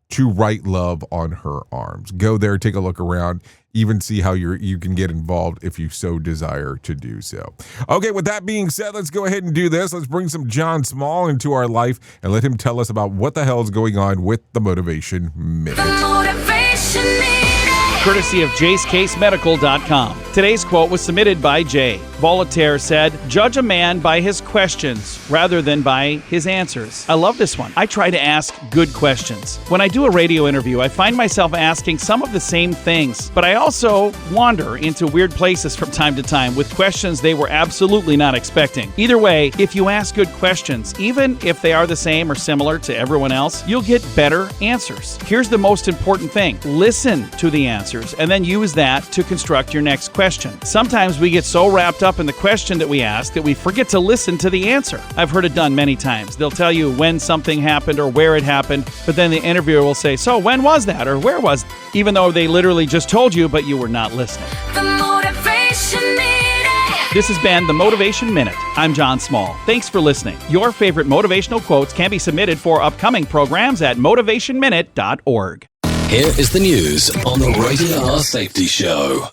To Write Love on Her Arms. Go there, take a look around, even see how you can get involved if you so desire to do so. Okay, with that being said, let's go ahead and do this. Let's bring some John Small into our life and let him tell us about what the hell is going on with the Motivation Minute. Courtesy of JaceCaseMedical.com. Today's quote was submitted by Jay. Voltaire said, "Judge a man by his questions rather than by his answers." I love this one. I try to ask good questions. When I do a radio interview, I find myself asking some of the same things, but I also wander into weird places from time to time with questions they were absolutely not expecting. Either way, if you ask good questions, even if they are the same or similar to everyone else, you'll get better answers. Here's the most important thing. Listen to the answers and then use that to construct your next question. Sometimes we get so wrapped up in the question that we ask that we forget to listen to the answer. I've heard it done many times. They'll tell you when something happened or where it happened, but then the interviewer will say, "So when was that?" or "Where was it?" Even though they literally just told you, but you were not listening. The Motivation Minute. This has been the Motivation Minute. I'm John Small. Thanks for listening. Your favorite motivational quotes can be submitted for upcoming programs at motivationminute.org. Here is the news on the Rated R Safety Show.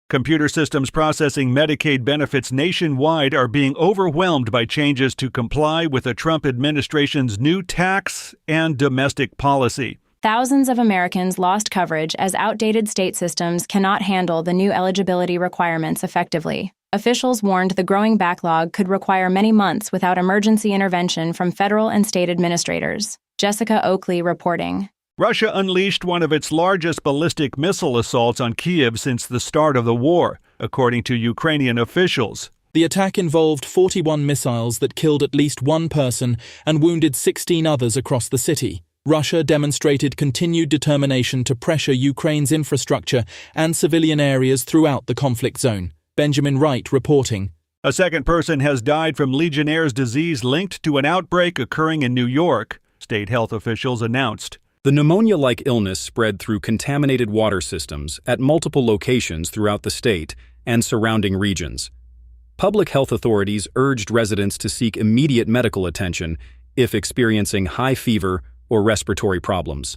Computer systems processing Medicaid benefits nationwide are being overwhelmed by changes to comply with the Trump administration's new tax and domestic policy. Thousands of Americans lost coverage as outdated state systems cannot handle the new eligibility requirements effectively. Officials warned the growing backlog could require many months without emergency intervention from federal and state administrators. Jessica Oakley reporting. Russia unleashed one of its largest ballistic missile assaults on Kyiv since the start of the war, according to Ukrainian officials. The attack involved 41 missiles that killed at least one person and wounded 16 others across the city. Russia demonstrated continued determination to pressure Ukraine's infrastructure and civilian areas throughout the conflict zone. Benjamin Wright reporting. A second person has died from Legionnaire's disease linked to an outbreak occurring in New York, state health officials announced. The pneumonia-like illness spread through contaminated water systems at multiple locations throughout the state and surrounding regions. Public health authorities urged residents to seek immediate medical attention if experiencing high fever or respiratory problems.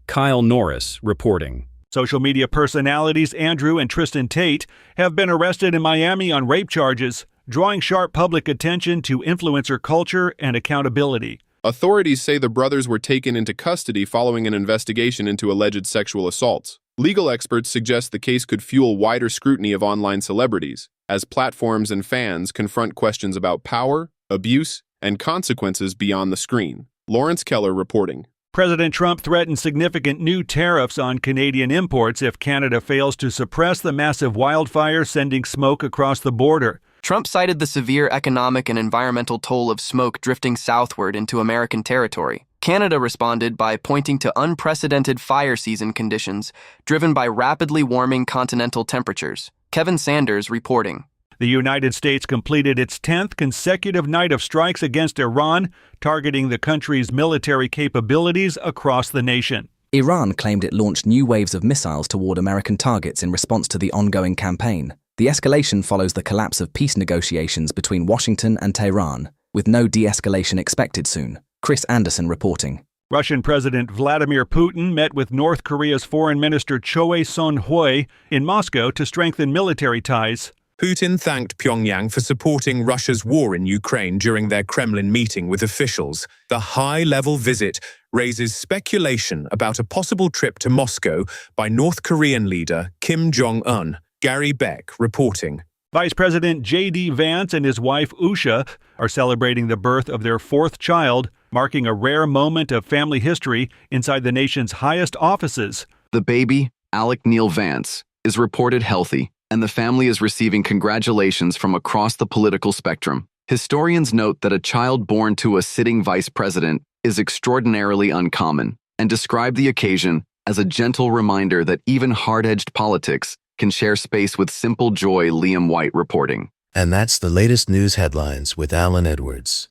Kyle Norris reporting. Social media personalities Andrew and Tristan Tate have been arrested in Miami on rape charges, drawing sharp public attention to influencer culture and accountability. Authorities say the brothers were taken into custody following an investigation into alleged sexual assaults. Legal experts suggest the case could fuel wider scrutiny of online celebrities, as platforms and fans confront questions about power, abuse, and consequences beyond the screen. Lawrence Keller reporting. President Trump threatened significant new tariffs on Canadian imports if Canada fails to suppress the massive wildfire sending smoke across the border. Trump cited the severe economic and environmental toll of smoke drifting southward into American territory. Canada responded by pointing to unprecedented fire season conditions driven by rapidly warming continental temperatures. Kevin Sanders reporting. The United States completed its 10th consecutive night of strikes against Iran, targeting the country's military capabilities across the nation. Iran claimed it launched new waves of missiles toward American targets in response to the ongoing campaign. The escalation follows the collapse of peace negotiations between Washington and Tehran, with no de-escalation expected soon. Chris Anderson reporting. Russian President Vladimir Putin met with North Korea's Foreign Minister Choi Son-hui in Moscow to strengthen military ties. Putin thanked Pyongyang for supporting Russia's war in Ukraine during their Kremlin meeting with officials. The high-level visit raises speculation about a possible trip to Moscow by North Korean leader Kim Jong-un. Gary Beck reporting. Vice President J.D. Vance and his wife Usha are celebrating the birth of their fourth child, marking a rare moment of family history inside the nation's highest offices. The baby, Alec Neil Vance, is reported healthy, and the family is receiving congratulations from across the political spectrum. Historians note that a child born to a sitting vice president is extraordinarily uncommon, and describe the occasion as a gentle reminder that even hard-edged politics can share space with simple joy. Liam White reporting. And that's the latest news headlines with Alan Edwards.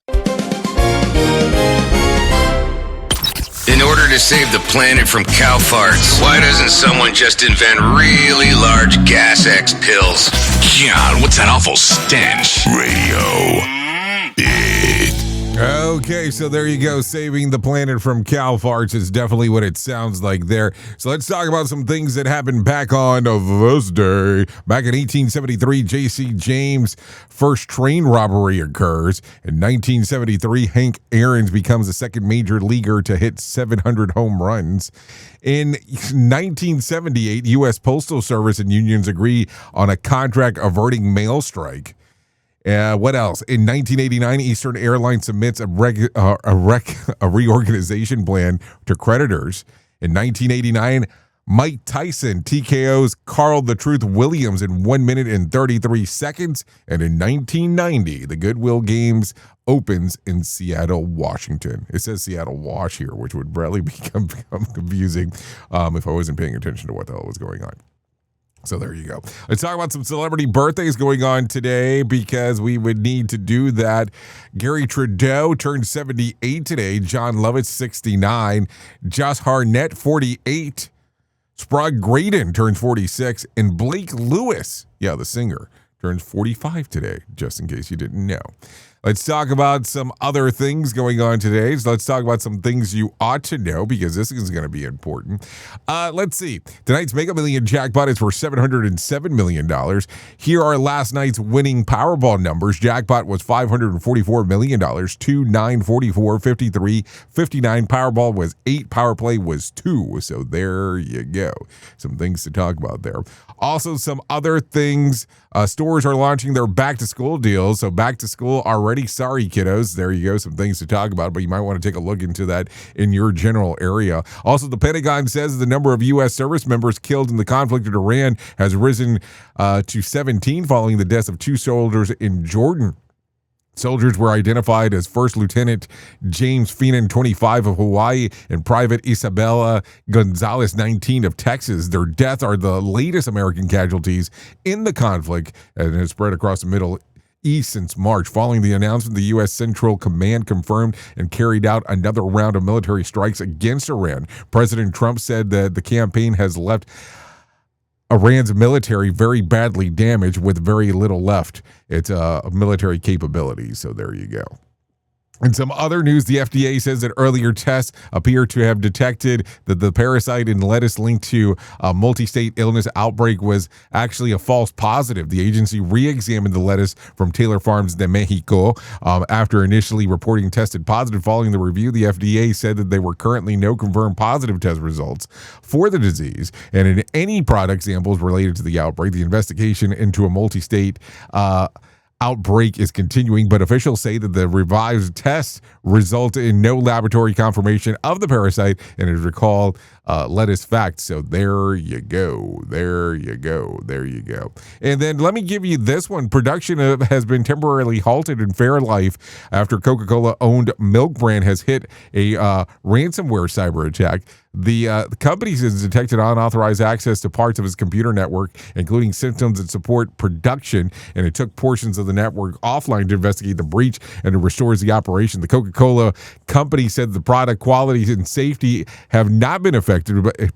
In order to save the planet from cow farts, why doesn't someone just invent really large gas X pills? God, what's that awful stench? Radio. Okay, so there you go. Saving the planet from cow farts is definitely what it sounds like there. So let's talk about some things that happened back on this day. Back in 1873, J.C. James' first train robbery occurs. In 1973, Hank Aaron becomes the second major leaguer to hit 700 home runs. In 1978, U.S. Postal Service and unions agree on a contract averting mail strike. What else? In 1989, Eastern Airlines submits a reorganization plan to creditors. In 1989, Mike Tyson TKOs Carl the Truth Williams in 1 minute and 33 seconds. And in 1990, the Goodwill Games opens in Seattle, Washington. It says Seattle Wash here, which would probably become confusing if I wasn't paying attention to what the hell was going on. So there you go. Let's talk about some celebrity birthdays going on today because we would need to do that. Gary Trudeau turned 78 today. John Lovett, 69. Josh Hartnett, 48. Sprague Graydon turns 46. And Blake Lewis, the singer, turns 45 today, just in case you didn't know. Let's talk about some other things going on today. So let's talk about some things you ought to know because this is going to be important. Let's see. Tonight's Mega Million jackpot is for $707 million. Here are last night's winning Powerball numbers. Jackpot was $544 million, 2, 9, 44, 53, 59. Powerball was 8. Power Play was 2. So there you go. Some things to talk about there. Also, some other things. Stores are launching their back-to-school deals. So back to school already. Sorry, kiddos. There you go. Some things to talk about, but you might want to take a look into that in your general area. Also, the Pentagon says the number of U.S. service members killed in the conflict in Iran has risen to 17 following the deaths of 2 soldiers in Jordan. Soldiers were identified as First Lieutenant James Feenan, 25, of Hawaii, and Private Isabella Gonzalez, 19, of Texas. Their deaths are the latest American casualties in the conflict and has spread across the Middle East since March. Following the announcement, the U.S. Central Command confirmed and carried out another round of military strikes against Iran. President Trump said that the campaign has left Iran's military very badly damaged with very little left. It's military capabilities. So there you go. In some other news, the FDA says that earlier tests appear to have detected that the parasite in lettuce linked to a multi-state illness outbreak was actually a false positive. The agency re-examined the lettuce from Taylor Farms de Mexico after initially reporting tested positive. Following the review, the FDA said that there were currently no confirmed positive test results for the disease. And in any product samples related to the outbreak, the investigation into a multi-state outbreak is continuing, but officials say that the revised tests result in no laboratory confirmation of the parasite and is recalled lettuce fact. So there you go. There you go. There you go. And then let me give you this one. Production has been temporarily halted in Fairlife after Coca-Cola owned milk brand has hit a ransomware cyber attack. The company has detected unauthorized access to parts of its computer network, including systems that support production, and it took portions of the network offline to investigate the breach and it restores the operation. The Coca-Cola company said the product quality and safety have not been affected,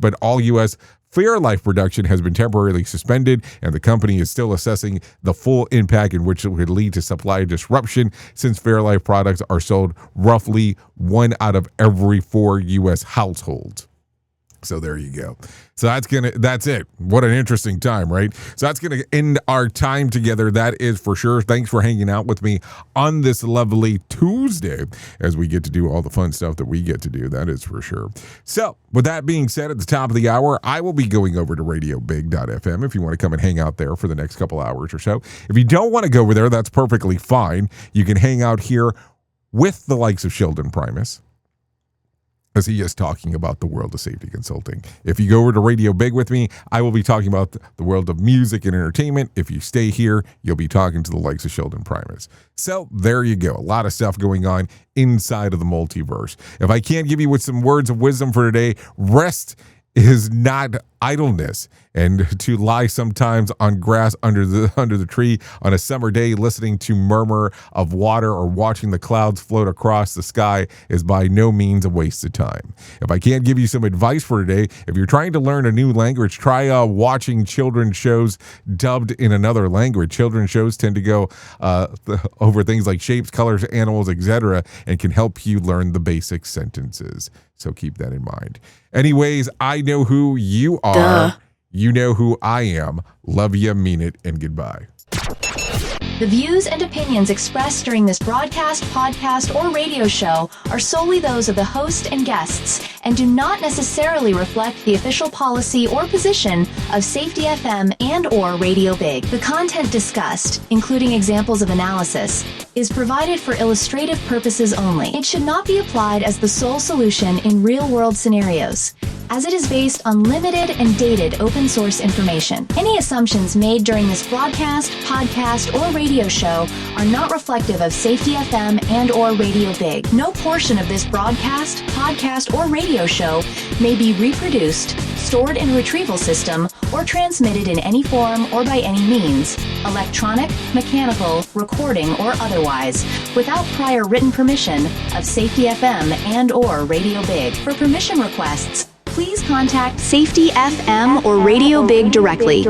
but all U.S. Fairlife production has been temporarily suspended, and the company is still assessing the full impact in which it would lead to supply disruption since Fairlife products are sold roughly 1 out of every 4 U.S. households. So there you go. So that's it. What an interesting time, right? So that's going to end our time together. That is for sure. Thanks for hanging out with me on this lovely Tuesday as we get to do all the fun stuff that we get to do. That is for sure. So with that being said, at the top of the hour, I will be going over to radiobig.fm if you want to come and hang out there for the next couple hours or so. If you don't want to go over there, that's perfectly fine. You can hang out here with the likes of Sheldon Primus, as he is talking about the world of safety consulting. If you go over to Radio Big with me, I will be talking about the world of music and entertainment. If you stay here, you'll be talking to the likes of Sheldon Primus. So there you go. A lot of stuff going on inside of the multiverse. If I can't give you with some words of wisdom for today, rest is not idleness, and to lie sometimes on grass under the tree on a summer day listening to murmur of water or watching the clouds float across the sky is by no means a waste of time. If I can't give you some advice for today, if you're trying to learn a new language, try watching children's shows dubbed in another language. Children's shows tend to go over things like shapes, colors, animals, etc., and can help you learn the basic sentences. So keep that in mind. Anyways, I know who you are. Duh. You know who I am. Love you, mean it, and goodbye. The views and opinions expressed during this broadcast, podcast, or radio show are solely those of the host and guests and do not necessarily reflect the official policy or position of Safety FM and or Radio Big. The content discussed, including examples of analysis, is provided for illustrative purposes only. It should not be applied as the sole solution in real-world scenarios. as it is based on limited and dated open source information. Any assumptions made during this broadcast, podcast, or radio show are not reflective of Safety FM and or Radio Big. No portion of this broadcast, podcast, or radio show may be reproduced, stored in a retrieval system, or transmitted in any form or by any means, electronic, mechanical, recording, or otherwise, without prior written permission of Safety FM and or Radio Big. For permission requests, please contact Safety FM or Radio Big directly.